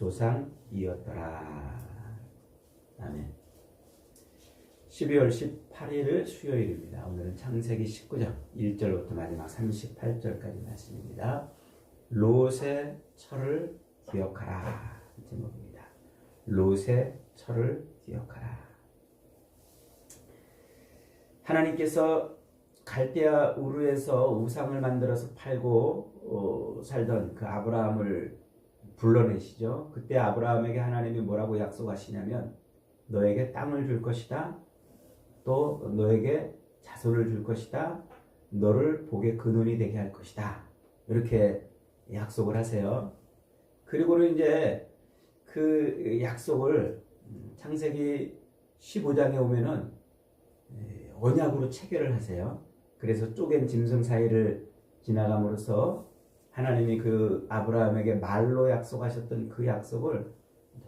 조상이었더라. 아멘. 12월 18일 수요일입니다. 오늘은 창세기 19장 1절부터 마지막 38절까지 말씀입니다. 롯의 철을 기억하라. 제목입니다. 롯의 철을 기억하라. 하나님께서 갈대아 우르에서 우상을 만들어서 팔고 살던 그 아브라함을 불러내시죠. 그때 아브라함에게 하나님이 뭐라고 약속하시냐면 너에게 땅을 줄 것이다. 또 너에게 자손을 줄 것이다. 너를 복의 근원이 되게 할 것이다. 이렇게 약속을 하세요. 그리고는 이제 그 약속을 창세기 15장에 오면은 언약으로 체결을 하세요. 그래서 쪼갠 짐승 사이를 지나감으로써 하나님이 그 아브라함에게 말로 약속하셨던 그 약속을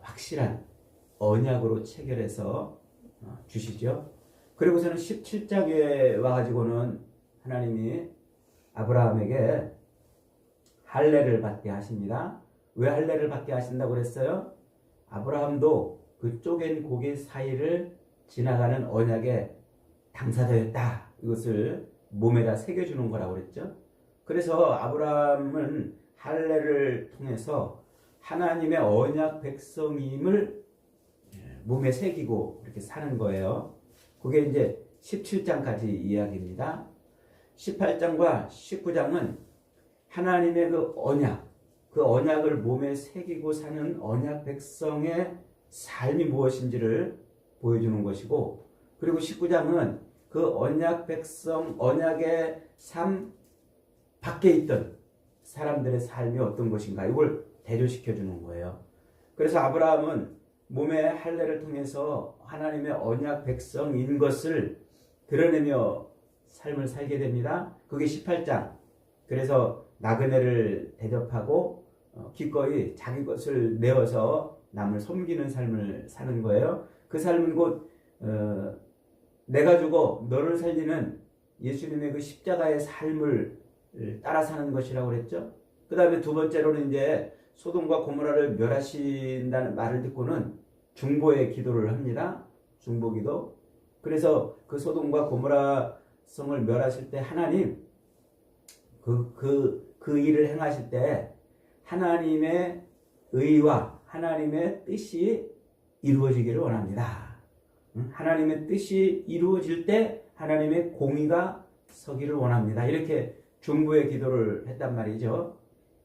확실한 언약으로 체결해서 주시죠. 그리고서는 17장에 와가지고는 하나님이 아브라함에게 할례를 받게 하십니다. 왜 할례를 받게 하신다고 그랬어요? 아브라함도 그 쪼갠 고기 사이를 지나가는 언약의 당사자였다. 이것을 몸에다 새겨주는 거라고 그랬죠. 그래서 아브라함은 할례를 통해서 하나님의 언약 백성임을 몸에 새기고 이렇게 사는 거예요. 그게 이제 17장까지 이야기입니다. 18장과 19장은 하나님의 그 언약을 몸에 새기고 사는 언약 백성의 삶이 무엇인지를 보여주는 것이고, 그리고 19장은 그 언약 백성, 언약의 삶 밖에 있던 사람들의 삶이 어떤 것인가, 이걸 대조시켜 주는 거예요. 그래서 아브라함은 몸의 할례를 통해서 하나님의 언약 백성인 것을 드러내며 삶을 살게 됩니다. 그게 18장. 그래서 나그네를 대접하고 기꺼이 자기 것을 내어서 남을 섬기는 삶을 사는 거예요. 그 삶은 곧 내가 죽어 너를 살리는 예수님의 그 십자가의 삶을 따라 사는 것이라고 그랬죠. 그 다음에 두 번째로는 이제 소돔과 고모라를 멸하신다는 말을 듣고는 중보의 기도를 합니다. 중보기도. 그래서 그 소돔과 고모라 성을 멸하실 때 하나님 그 일을 행하실 때 하나님의 의와 하나님의 뜻이 이루어지기를 원합니다. 하나님의 뜻이 이루어질 때 하나님의 공의가 서기를 원합니다. 이렇게 중보의 기도를 했단 말이죠.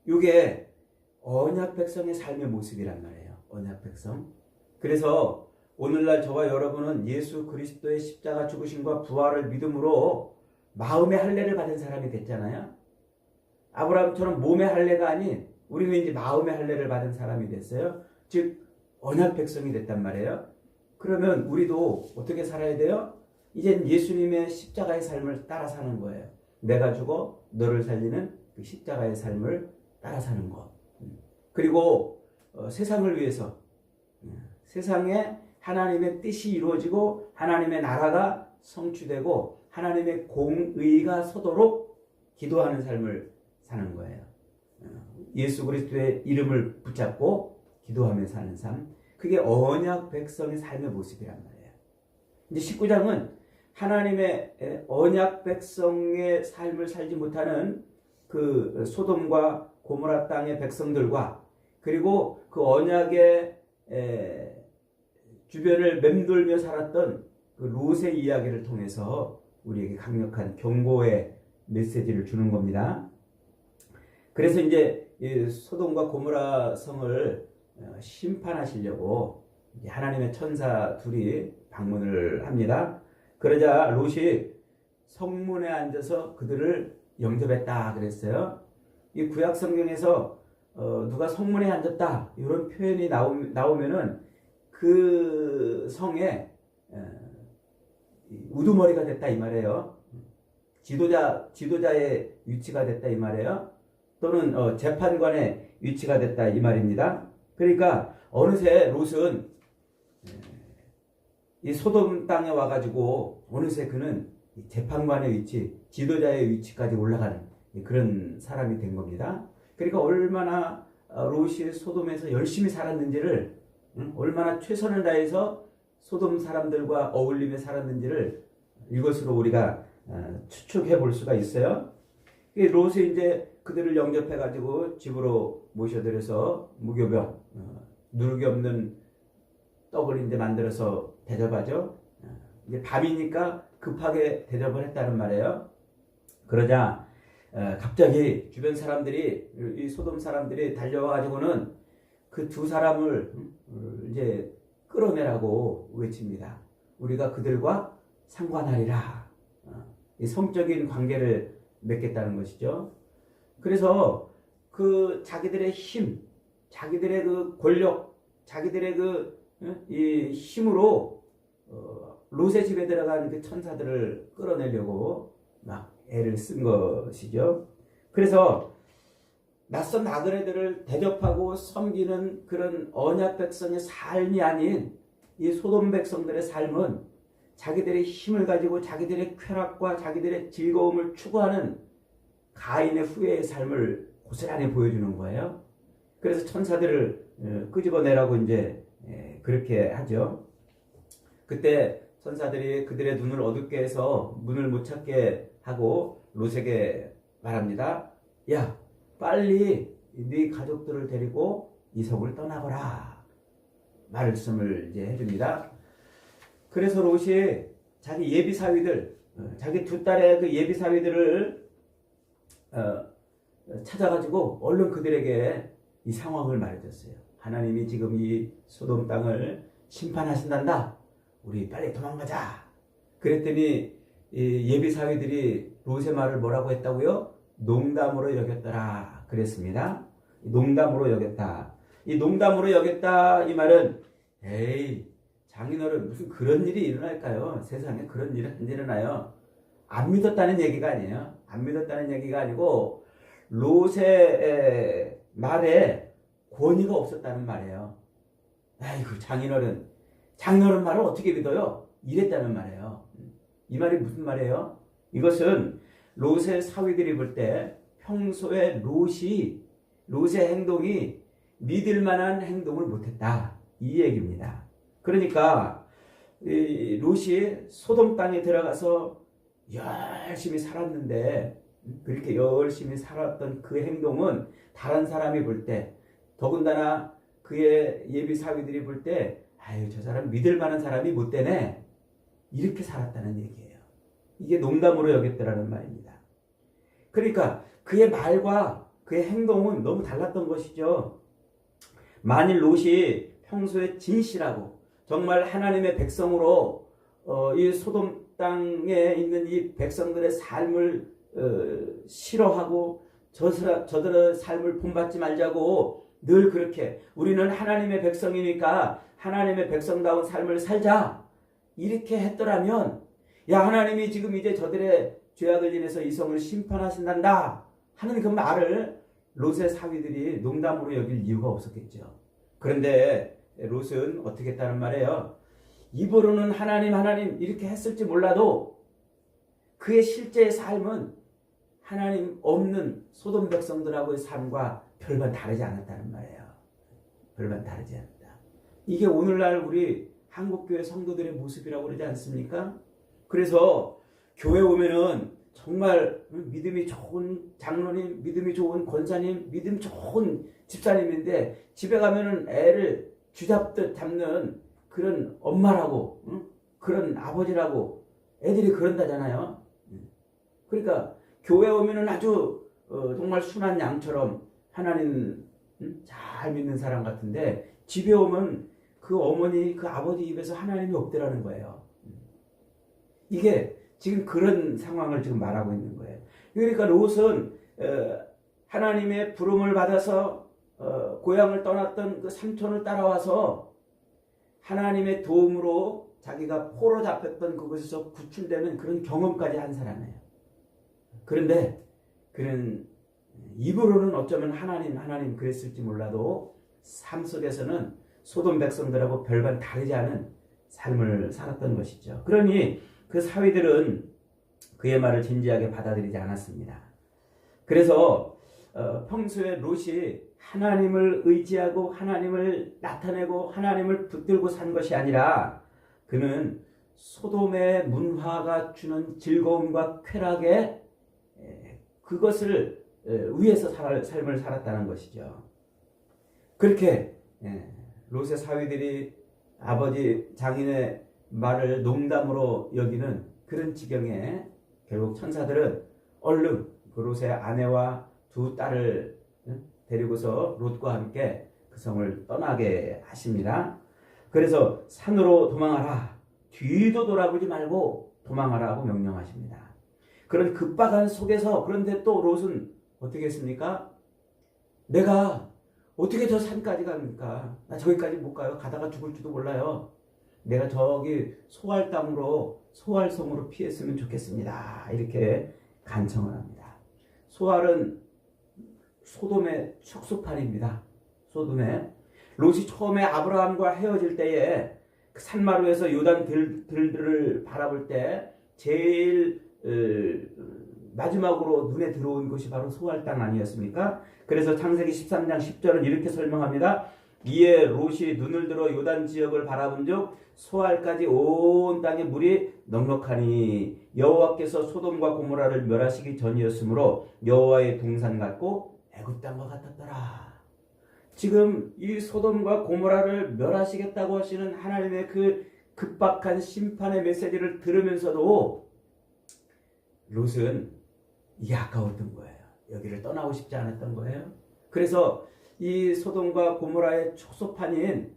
이게 언약 백성의 삶의 모습이란 말이에요. 언약 백성. 그래서 오늘날 저와 여러분은 예수 그리스도의 십자가 죽으심과 부활을 믿음으로 마음의 할례를 받은 사람이 됐잖아요. 아브라함처럼 몸의 할례가 아닌 우리는 이제 마음의 할례를 받은 사람이 됐어요. 즉 언약 백성이 됐단 말이에요. 그러면 우리도 어떻게 살아야 돼요? 이젠 예수님의 십자가의 삶을 따라 사는 거예요. 내가 죽어 너를 살리는 그 십자가의 삶을 따라 사는 것. 그리고 세상을 위해서 세상에 하나님의 뜻이 이루어지고 하나님의 나라가 성취되고 하나님의 공의가 서도록 기도하는 삶을 사는 거예요. 예수 그리스도의 이름을 붙잡고 기도하며 사는 삶. 그게 언약 백성의 삶의 모습이란 말이에요. 이제 19장은 하나님의 언약 백성의 삶을 살지 못하는 그 소돔과 고모라 땅의 백성들과 그리고 그 언약의 주변을 맴돌며 살았던 그 롯의 이야기를 통해서 우리에게 강력한 경고의 메시지를 주는 겁니다. 그래서 이제 소돔과 고모라 성을 심판하시려고 하나님의 천사 둘이 방문을 합니다. 그러자 롯이 성문에 앉아서 그들을 영접했다 그랬어요. 이 구약 성경에서 누가 성문에 앉았다 이런 표현이 나오면은 그 성에 우두머리가 됐다 이 말이에요. 지도자의 위치가 됐다 이 말이에요. 또는 재판관의 위치가 됐다 이 말입니다. 그러니까 어느새 롯은 이 소돔 땅에 와가지고 어느새 그는 재판관의 위치, 지도자의 위치까지 올라가는 그런 사람이 된 겁니다. 그러니까 얼마나 롯이 소돔에서 열심히 살았는지를, 얼마나 최선을 다해서 소돔 사람들과 어울리며 살았는지를 이것으로 우리가 추측해 볼 수가 있어요. 롯이 이제 그들을 영접해 가지고 집으로 모셔들여서 무교병, 누룩이 없는 떡을 이제 만들어서 대접하죠. 이제 밤이니까 급하게 대접을 했다는 말이에요. 그러자 갑자기 주변 사람들이, 이 소돔 사람들이 달려와 가지고는 그 두 사람을 이제 끌어내라고 외칩니다. 우리가 그들과 상관하리라. 이 성적인 관계를 맺겠다는 것이죠. 그래서 그 자기들의 힘, 자기들의 그 권력, 자기들의 이 힘으로 롯의 집에 들어간 그 천사들을 끌어내려고 막 애를 쓴 것이죠. 그래서 낯선 나그네들을 대접하고 섬기는 그런 언약 백성의 삶이 아닌 이 소돔 백성들의 삶은 자기들의 힘을 가지고 자기들의 쾌락과 자기들의 즐거움을 추구하는 가인의 후예의 삶을 고스란히 보여주는 거예요. 그래서 천사들을 끄집어내라고 이제 그렇게 하죠. 그때 천사들이 그들의 눈을 어둡게 해서 문을 못 찾게 하고 롯에게 말합니다. 야, 빨리 네 가족들을 데리고 이 성을 떠나거라. 말씀을 이제 해줍니다. 그래서 롯이 자기 예비 사위들, 자기 두 딸의 그 예비 사위들을 찾아가지고 얼른 그들에게 이 상황을 말해줬어요. 하나님이 지금 이 소돔 땅을 심판하신단다. 우리 빨리 도망가자. 그랬더니 이 예비 사위들이 롯의 말을 뭐라고 했다고요? 농담으로 여겼더라. 그랬습니다. 농담으로 여겼다. 이 농담으로 여겼다 이 말은, 에이, 장인어른 무슨 그런 일이 일어날까요? 세상에 그런 일이 안 일어나요. 안 믿었다는 얘기가 아니에요. 안 믿었다는 얘기가 아니고 롯의 말에 권위가 없었다는 말이에요. 아이고, 장인어른 말을 어떻게 믿어요? 이랬다는 말이에요. 이 말이 무슨 말이에요? 이것은 롯의 사위들이 볼 때 평소에 롯의 행동이 믿을 만한 행동을 못했다. 이 얘기입니다. 그러니까 이 롯이 소돔 땅에 들어가서 열심히 살았는데, 그렇게 열심히 살았던 그 행동은 다른 사람이 볼 때, 더군다나 그의 예비 사위들이 볼 때, 아유, 저 사람 믿을 만한 사람이 못 되네. 이렇게 살았다는 얘기예요. 이게 농담으로 여겼더라는 말입니다. 그러니까 그의 말과 그의 행동은 너무 달랐던 것이죠. 만일 롯이 평소에 진실하고 정말 하나님의 백성으로 이 소돔 땅에 있는 이 백성들의 삶을 싫어하고 저들의 삶을 본받지 말자고 늘 그렇게 우리는 하나님의 백성이니까 하나님의 백성다운 삶을 살자 이렇게 했더라면, 야, 하나님이 지금 이제 저들의 죄악을 인해서 이 성을 심판하신단다 하는 그 말을 롯의 사위들이 농담으로 여길 이유가 없었겠죠. 그런데 롯은 어떻게 했다는 말이에요? 입으로는 하나님 이렇게 했을지 몰라도 그의 실제의 삶은 하나님 없는 소돔 백성들하고의 삶과 별반 다르지 않았다는 말이에요. 별반 다르지 않았다. 이게 오늘날 우리 한국교회 성도들의 모습이라고 그러지 않습니까? 그래서 교회 오면은 정말 믿음이 좋은 장로님, 믿음이 좋은 권사님, 믿음 좋은 집사님인데 집에 가면은 애를 쥐잡듯 잡는 그런 엄마라고, 그런 아버지라고 애들이 그런다잖아요. 그러니까 교회 오면은 아주 정말 순한 양처럼 하나님 잘 믿는 사람 같은데 집에 오면 그 어머니, 그 아버지 입에서 하나님이 없더라는 거예요. 이게 지금 그런 상황을 지금 말하고 있는 거예요. 그러니까 롯은 하나님의 부름을 받아서 고향을 떠났던 그 삼촌을 따라와서 하나님의 도움으로 자기가 포로 잡혔던 그곳에서 구출되는 그런 경험까지 한 사람이에요. 그런데 그는 입으로는 어쩌면 하나님 그랬을지 몰라도 삶 속에서는 소돔 백성들하고 별반 다르지 않은 삶을 살았던 것이죠. 그러니 그 사위들은 그의 말을 진지하게 받아들이지 않았습니다. 그래서 평소에 롯이 하나님을 의지하고 하나님을 나타내고 하나님을 붙들고 산 것이 아니라 그는 소돔의 문화가 주는 즐거움과 쾌락에 그것을 위해서 삶을 살았다는 것이죠. 그렇게 롯의 사위들이 아버지 장인의 말을 농담으로 여기는 그런 지경에 결국 천사들은 얼른 그 롯의 아내와 두 딸을 데리고서 롯과 함께 그 성을 떠나게 하십니다. 그래서 산으로 도망하라. 뒤도 돌아보지 말고 도망하라고 명령하십니다. 그런 급박한 속에서 그런데 또 롯은 어떻게 했습니까? 내가 어떻게 저 산까지 갑니까? 나 저기까지 못 가요. 가다가 죽을지도 몰라요. 내가 저기 소알 땅으로 소알성으로 피했으면 좋겠습니다. 이렇게 간청을 합니다. 소알은 소돔의 축소판입니다. 소돔에 롯이 처음에 아브라함과 헤어질 때에 그 산마루에서 요단 들들을 바라볼 때 제일 마지막으로 눈에 들어온 것이 바로 소알 땅 아니었습니까? 그래서 창세기 13장 10절은 이렇게 설명합니다. 이에 롯이 눈을 들어 요단 지역을 바라본즉 소알까지 온 땅에 물이 넉넉하니 여호와께서 소돔과 고모라를 멸하시기 전이었으므로 여호와의 동산 같고 애굽 땅과 같았더라. 지금 이 소돔과 고모라를 멸하시겠다고 하시는 하나님의 그 급박한 심판의 메시지를 들으면서도 롯은 이게 아까웠던 거예요. 여기를 떠나고 싶지 않았던 거예요. 그래서 이 소돔과 고모라의 촉소판인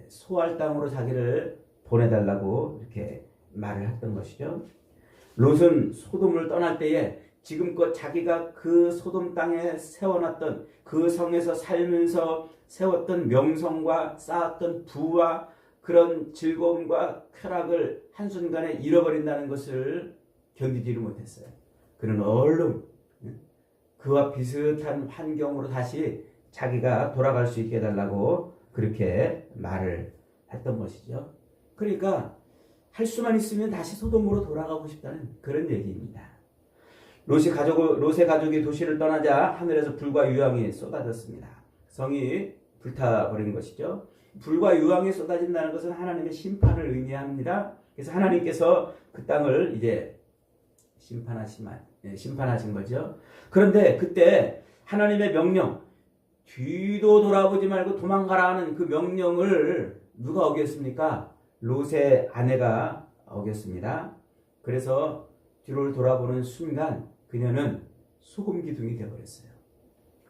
소알 땅으로 자기를 보내달라고 이렇게 말을 했던 것이죠. 롯은 소돔을 떠날 때에 지금껏 자기가 그 소돔 땅에 세워놨던 그 성에서 살면서 세웠던 명성과 쌓았던 부와 그런 즐거움과 쾌락을 한순간에 잃어버린다는 것을 견디지를 못했어요. 그는 얼른 그와 비슷한 환경으로 다시 자기가 돌아갈 수 있게 해달라고 그렇게 말을 했던 것이죠. 그러니까 할 수만 있으면 다시 소돔으로 돌아가고 싶다는 그런 얘기입니다. 롯의 가족이 도시를 떠나자 하늘에서 불과 유황이 쏟아졌습니다. 성이 불타버린 것이죠. 불과 유황이 쏟아진다는 것은 하나님의 심판을 의미합니다. 그래서 하나님께서 그 땅을 이제 심판하신 거죠. 그런데 그때 하나님의 명령, 뒤도 돌아보지 말고 도망가라 하는 그 명령을 누가 어겼습니까? 롯의 아내가 어겼습니다. 그래서 뒤를 돌아보는 순간 그녀는 소금 기둥이 되어버렸어요.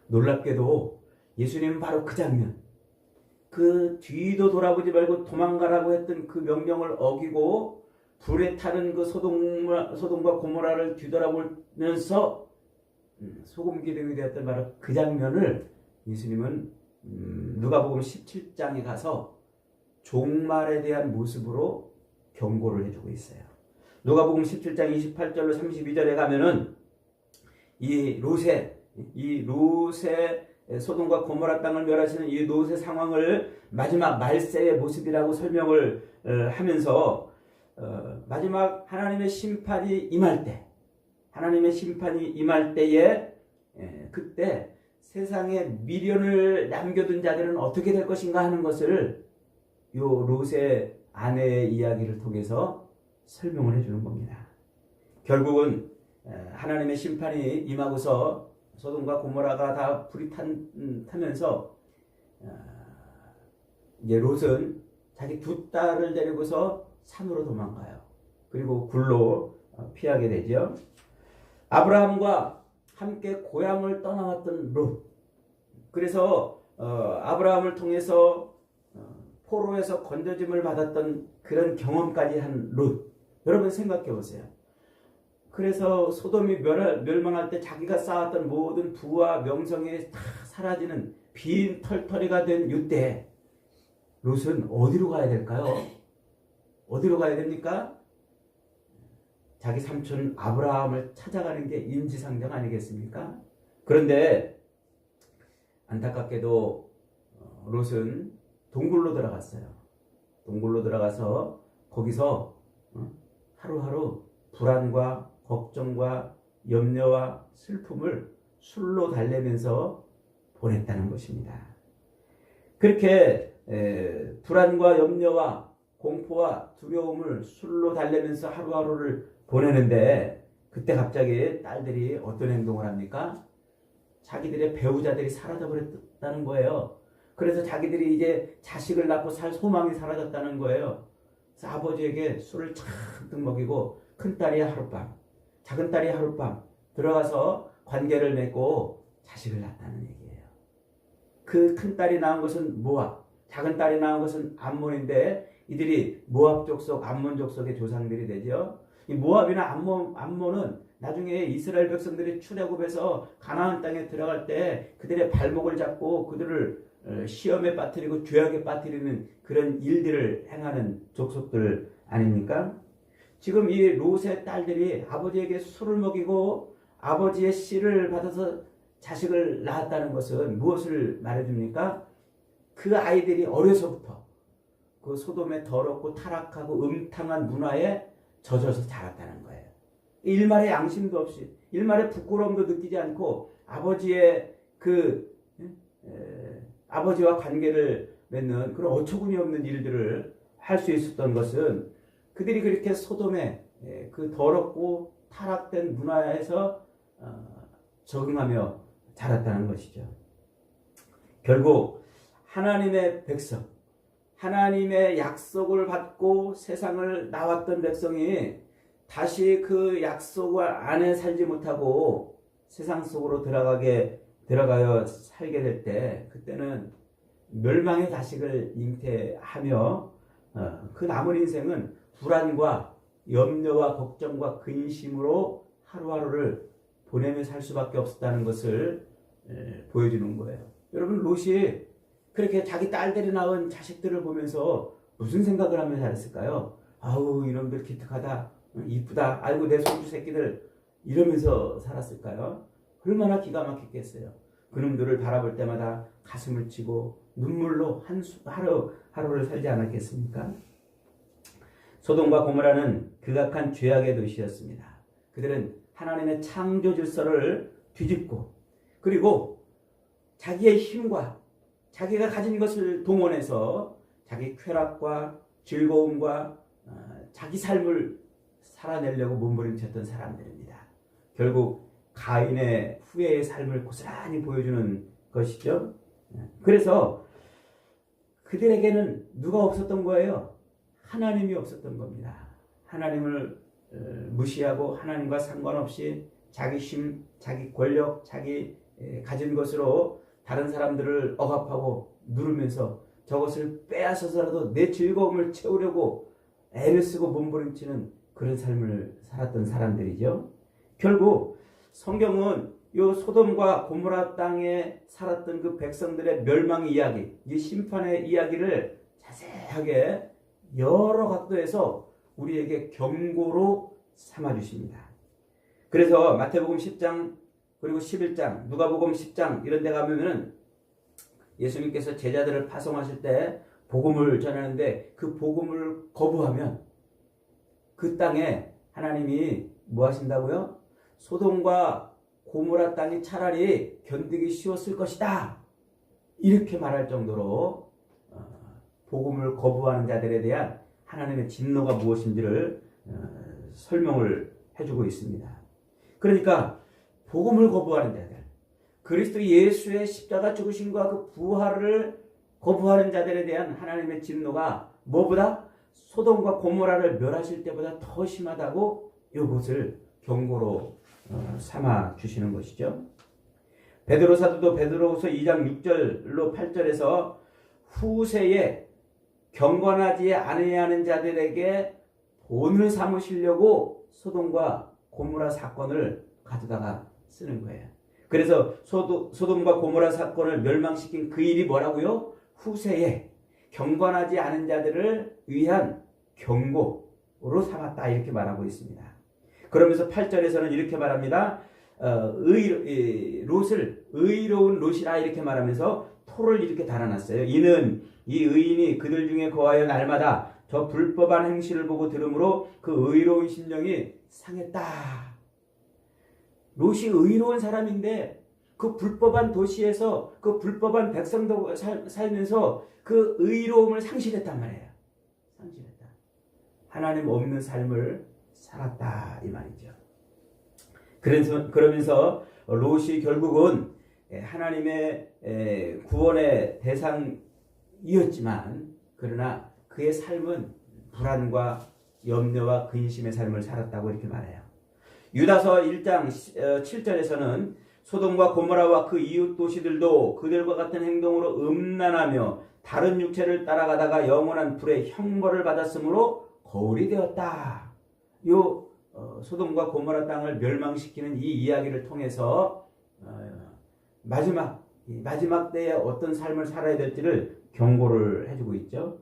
놀랍게도 예수님은 바로 그 장면, 그 뒤도 돌아보지 말고 도망가라고 했던 그 명령을 어기고 불에 타는 그 소돔과 고모라를 뒤돌아보면서 소금 기둥이 되었던 바로 그 장면을 예수님은 누가복음 17장에 가서 종말에 대한 모습으로 경고를 해주고 있어요. 누가복음 17장 28절로 32절에 가면은 이 롯의 소돔과 고모라 땅을 멸하시는 이 롯의 상황을 마지막 말세의 모습이라고 설명을 하면서 마지막 하나님의 심판이 임할 때에 그때 세상에 미련을 남겨둔 자들은 어떻게 될 것인가 하는 것을 요 롯의 아내의 이야기를 통해서 설명을 해주는 겁니다. 결국은 하나님의 심판이 임하고서 소돔과 고모라가 다 불이 타면서 이제 롯은 자기 두 딸을 데리고서 산으로 도망가요. 그리고 굴로 피하게 되죠. 아브라함과 함께 고향을 떠나왔던 롯. 그래서 아브라함을 통해서 포로에서 건져짐을 받았던 그런 경험까지 한 롯. 여러분 생각해 보세요. 그래서 소돔이 멸망할 때 자기가 쌓았던 모든 부와 명성이 다 사라지는 빈 털터리가 된 이때 롯은 어디로 가야 될까요? 어디로 가야 됩니까? 자기 삼촌 아브라함을 찾아가는 게 인지상정 아니겠습니까? 그런데 안타깝게도 롯은 동굴로 들어갔어요. 동굴로 들어가서 거기서 하루하루 불안과 걱정과 염려와 슬픔을 술로 달래면서 보냈다는 것입니다. 그렇게 불안과 염려와 공포와 두려움을 술로 달래면서 하루하루를 보내는데 그때 갑자기 딸들이 어떤 행동을 합니까? 자기들의 배우자들이 사라져버렸다는 거예요. 그래서 자기들이 이제 자식을 낳고 살 소망이 사라졌다는 거예요. 그래서 아버지에게 술을 잔뜩 먹이고 큰딸이 하룻밤, 작은딸이 하룻밤 들어가서 관계를 맺고 자식을 낳았다는 얘기예요. 그 큰딸이 낳은 것은 모압, 작은딸이 낳은 것은 암몬인데 이들이 모압 족속, 암몬 족속의 조상들이 되죠. 이 모압이나 암몬은 나중에 이스라엘 백성들이 출애굽해서 가나안 땅에 들어갈 때 그들의 발목을 잡고 그들을 시험에 빠뜨리고 죄악에 빠뜨리는 그런 일들을 행하는 족속들 아닙니까? 지금 이 롯의 딸들이 아버지에게 술을 먹이고 아버지의 씨를 받아서 자식을 낳았다는 것은 무엇을 말해줍니까? 그 아이들이 어려서부터 그 소돔의 더럽고 타락하고 음탕한 문화에 젖어서 자랐다는 거예요. 일말의 양심도 없이, 일말의 부끄러움도 느끼지 않고 아버지의 아버지와 관계를 맺는 그런 어처구니 없는 일들을 할 수 있었던 것은 그들이 그렇게 소돔의 그 더럽고 타락된 문화에서 적응하며 자랐다는 것이죠. 결국 하나님의 백성, 하나님의 약속을 받고 세상을 나왔던 백성이 다시 그 약속 안에 살지 못하고 세상 속으로 들어가여 살게 될 때 그때는 멸망의 자식을 잉태하며 그 남은 인생은 불안과 염려와 걱정과 근심으로 하루하루를 보내며 살 수밖에 없었다는 것을 보여주는 거예요. 여러분 롯이 그렇게 자기 딸들이 낳은 자식들을 보면서 무슨 생각을 하며 살았을까요? 아우 이놈들 기특하다, 이쁘다, 아이고 내 손주 새끼들 이러면서 살았을까요? 얼마나 기가 막혔겠어요. 그놈들을 바라볼 때마다 가슴을 치고 눈물로 하루를 살지 않았겠습니까? 소돔과 고모라는 극악한 죄악의 도시였습니다. 그들은 하나님의 창조 질서를 뒤집고 그리고 자기의 힘과 자기가 가진 것을 동원해서 자기 쾌락과 즐거움과 자기 삶을 살아내려고 몸부림쳤던 사람들입니다. 결국 가인의 후회의 삶을 고스란히 보여주는 것이죠. 그래서 그들에게는 누가 없었던 거예요? 하나님이 없었던 겁니다. 하나님을 무시하고 하나님과 상관없이 자기 힘, 자기 권력, 자기 가진 것으로 다른 사람들을 억압하고 누르면서 저것을 빼앗아서라도 내 즐거움을 채우려고 애를 쓰고 몸부림치는 그런 삶을 살았던 사람들이죠. 결국 성경은 이 소돔과 고모라 땅에 살았던 그 백성들의 멸망 이야기, 이 심판의 이야기를 자세하게 여러 각도에서 우리에게 경고로 삼아 주십니다. 그래서 마태복음 10장 그리고 11장, 누가복음 10장 이런 데 가면은 예수님께서 제자들을 파송하실 때 복음을 전하는데 그 복음을 거부하면 그 땅에 하나님이 뭐 하신다고요? 소돔과 고모라 땅이 차라리 견디기 쉬웠을 것이다. 이렇게 말할 정도로 복음을 거부하는 자들에 대한 하나님의 진노가 무엇인지를 설명을 해주고 있습니다. 그러니까 복음을 거부하는 자들, 그리스도 예수의 십자가 죽으심과 그 부활을 거부하는 자들에 대한 하나님의 진노가 뭐보다 소돔과 고모라를 멸하실 때보다 더 심하다고 이것을 경고로 삼아 주시는 것이죠. 베드로 사도도 베드로후서 2장 6절로 8절에서 후세에 경건하지 않아야 하는 자들에게 본을 삼으시려고 소돔과 고모라 사건을 가져다가 쓰는 거예요. 그래서 소돔과 고모라 사건을 멸망시킨 그 일이 뭐라고요? 후세에 경건하지 않은 자들을 위한 경고로 삼았다 이렇게 말하고 있습니다. 그러면서 8절에서는 이렇게 말합니다. 롯을 의로운 롯이라 이렇게 말하면서 토를 이렇게 달아놨어요. 이는 이 의인이 그들 중에 거하여 날마다 저 불법한 행실을 보고 들으므로 그 의로운 심령이 상했다. 롯이 의로운 사람인데 그 불법한 도시에서 그 불법한 백성도 살면서 그 의로움을 상실했단 말이에요. 상실했다. 하나님 없는 삶을 살았다 이 말이죠. 그러면서 롯이 결국은 하나님의 구원의 대상이었지만 그러나 그의 삶은 불안과 염려와 근심의 삶을 살았다고 이렇게 말해요. 유다서 1장 7절에서는 소돔과 고모라와 그 이웃 도시들도 그들과 같은 행동으로 음란하며 다른 육체를 따라가다가 영원한 불의 형벌을 받았으므로 거울이 되었다. 요 소돔과 고모라 땅을 멸망시키는 이 이야기를 통해서 마지막 때에 어떤 삶을 살아야 될지를 경고를 해주고 있죠.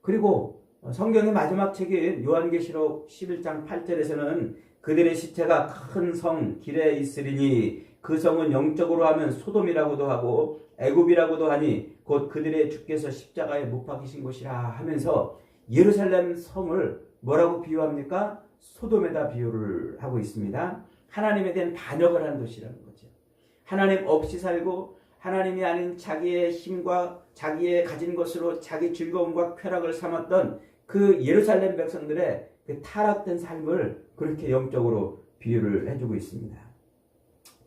그리고 성경의 마지막 책인 요한계시록 11장 8절에서는 그들의 시체가 큰 성 길에 있으리니 그 성은 영적으로 하면 소돔이라고도 하고 애굽이라고도 하니 곧 그들의 주께서 십자가에 못 박히신 곳이라 하면서 예루살렘 성을 뭐라고 비유합니까? 소돔에다 비유를 하고 있습니다. 하나님에 대한 반역을 한 도시라는 거죠. 하나님 없이 살고 하나님이 아닌 자기의 힘과 자기의 가진 것으로 자기 즐거움과 쾌락을 삼았던 그 예루살렘 백성들의 그 타락된 삶을 그렇게 영적으로 비유를 해주고 있습니다.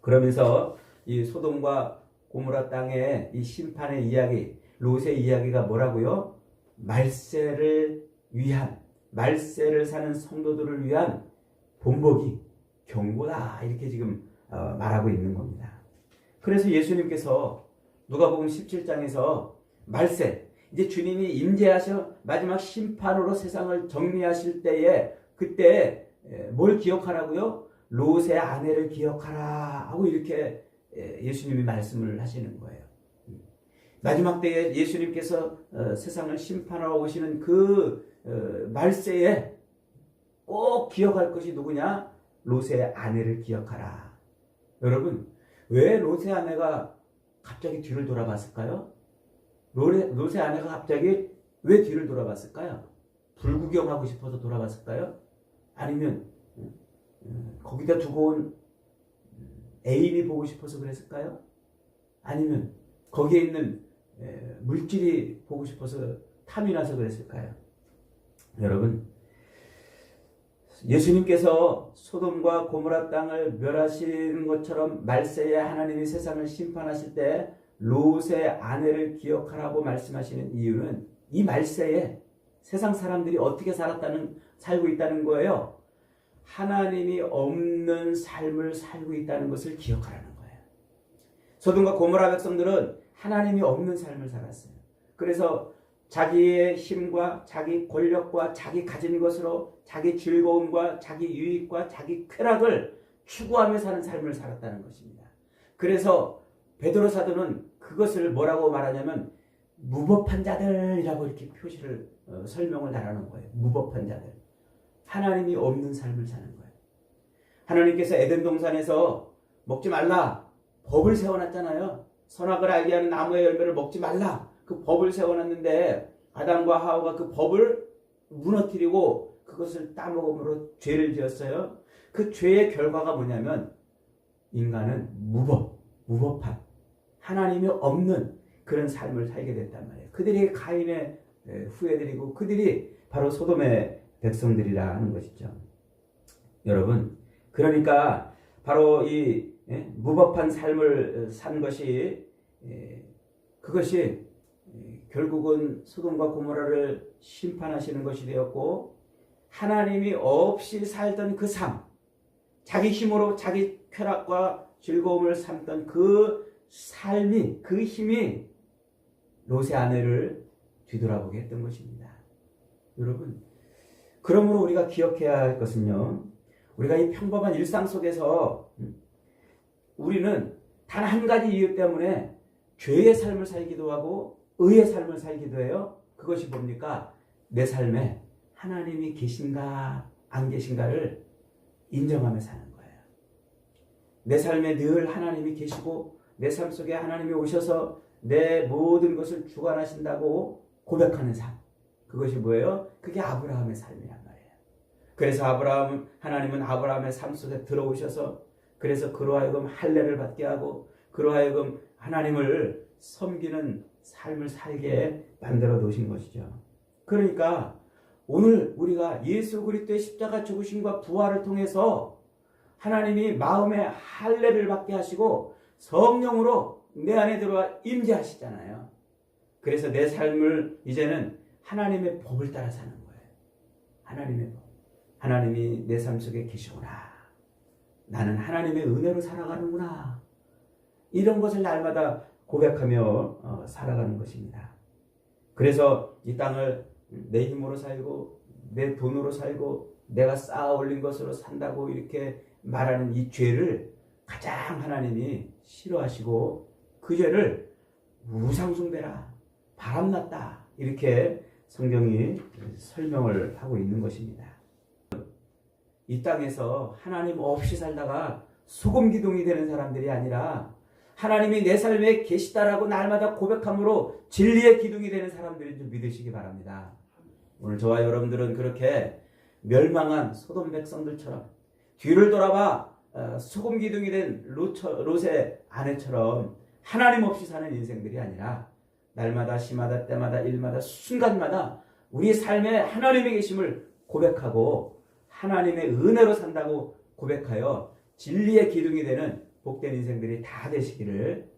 그러면서 이 소돔과 고모라 땅의 이 심판의 이야기, 롯의 이야기가 뭐라고요? 말세를 사는 성도들을 위한 본보기, 경고다 이렇게 지금 말하고 있는 겁니다. 그래서 예수님께서 누가복음 17장에서 말세, 이제 주님이 임재하셔 마지막 심판으로 세상을 정리하실 때에 그때 뭘 기억하라고요? 롯의 아내를 기억하라 하고 이렇게 예수님이 말씀을 하시는 거예요. 마지막 때에 예수님께서 세상을 심판하러 오시는 그 말세에 꼭 기억할 것이 누구냐? 롯의 아내를 기억하라. 여러분, 왜 롯의 아내가 갑자기 뒤를 돌아봤을까요? 롯의 아내가 갑자기 왜 뒤를 돌아봤을까요? 불구경하고 싶어서 돌아봤을까요? 아니면 거기다 두고 온 애인이 보고 싶어서 그랬을까요? 아니면 거기에 있는 물질이 보고 싶어서 탐이 나서 그랬을까요? 여러분, 예수님께서 소돔과 고모라 땅을 멸하시는 것처럼 말세에 하나님이 세상을 심판하실 때 롯의 아내를 기억하라고 말씀하시는 이유는 이 말세에 세상 사람들이 어떻게 살고 있다는 거예요. 하나님이 없는 삶을 살고 있다는 것을 기억하라는 거예요. 소돔과 고모라 백성들은 하나님이 없는 삶을 살았어요. 그래서 자기의 힘과 자기 권력과 자기 가진 것으로 자기 즐거움과 자기 유익과 자기 쾌락을 추구하며 사는 삶을 살았다는 것입니다. 그래서 베드로 사도는 그것을 뭐라고 말하냐면 무법한 자들이라고 이렇게 설명을 달하는 거예요. 무법한 자들. 하나님이 없는 삶을 사는 거예요. 하나님께서 에덴 동산에서 먹지 말라 법을 세워놨잖아요. 선악을 알게 하는 나무의 열매를 먹지 말라. 그 법을 세워놨는데 아담과 하와가 그 법을 무너뜨리고 그것을 따먹음으로 죄를 지었어요. 그 죄의 결과가 뭐냐면 인간은 무법한 하나님이 없는 그런 삶을 살게 됐단 말이에요. 그들이 가인의 후예들이고 그들이 바로 소돔의 백성들이라 하는 것이죠. 여러분, 그러니까 바로 이 무법한 삶을 산 것이 그것이 결국은 소돔과 고모라를 심판하시는 것이 되었고 하나님이 없이 살던 그 삶, 자기 힘으로 자기 쾌락과 즐거움을 삼던 그 삶이, 그 힘이 롯의 아내를 뒤돌아보게 했던 것입니다. 여러분, 그러므로 우리가 기억해야 할 것은요, 우리가 이 평범한 일상 속에서 우리는 단 한 가지 이유 때문에 죄의 삶을 살기도 하고 의의 삶을 살기도 해요. 그것이 뭡니까? 내 삶에 하나님이 계신가 안 계신가를 인정하며 사는 거예요. 내 삶에 늘 하나님이 계시고 내 삶 속에 하나님이 오셔서 내 모든 것을 주관하신다고 고백하는 삶. 그것이 뭐예요? 그게 아브라함의 삶이란 말이에요. 그래서 하나님은 아브라함의 삶 속에 들어오셔서 그래서 그로 하여금 할례를 받게 하고 그러하여금 하나님을 섬기는 삶을 살게 만들어 놓으신 것이죠. 그러니까 오늘 우리가 예수 그리스도의 십자가 죽으심과 부활을 통해서 하나님이 마음의 할례를 받게 하시고 성령으로 내 안에 들어와 임재하시잖아요. 그래서 내 삶을 이제는 하나님의 법을 따라 사는 거예요. 하나님의 법. 하나님이 내 삶 속에 계시구나. 나는 하나님의 은혜로 살아가는구나. 이런 것을 날마다 고백하며 살아가는 것입니다. 그래서 이 땅을 내 힘으로 살고 내 돈으로 살고 내가 쌓아 올린 것으로 산다고 이렇게 말하는 이 죄를 가장 하나님이 싫어하시고 그 죄를 우상숭배라, 바람났다, 이렇게 성경이 설명을 하고 있는 것입니다. 이 땅에서 하나님 없이 살다가 소금기둥이 되는 사람들이 아니라 하나님이 내 삶에 계시다라고 날마다 고백함으로 진리의 기둥이 되는 사람들인 줄 믿으시기 바랍니다. 오늘 저와 여러분들은 그렇게 멸망한 소돔 백성들처럼 뒤를 돌아봐 소금기둥이 된 롯의 아내처럼 하나님 없이 사는 인생들이 아니라 날마다 시마다 때마다 일마다 순간마다 우리 삶에 하나님의 계심을 고백하고 하나님의 은혜로 산다고 고백하여 진리의 기둥이 되는 복된 인생들이 다 되시기를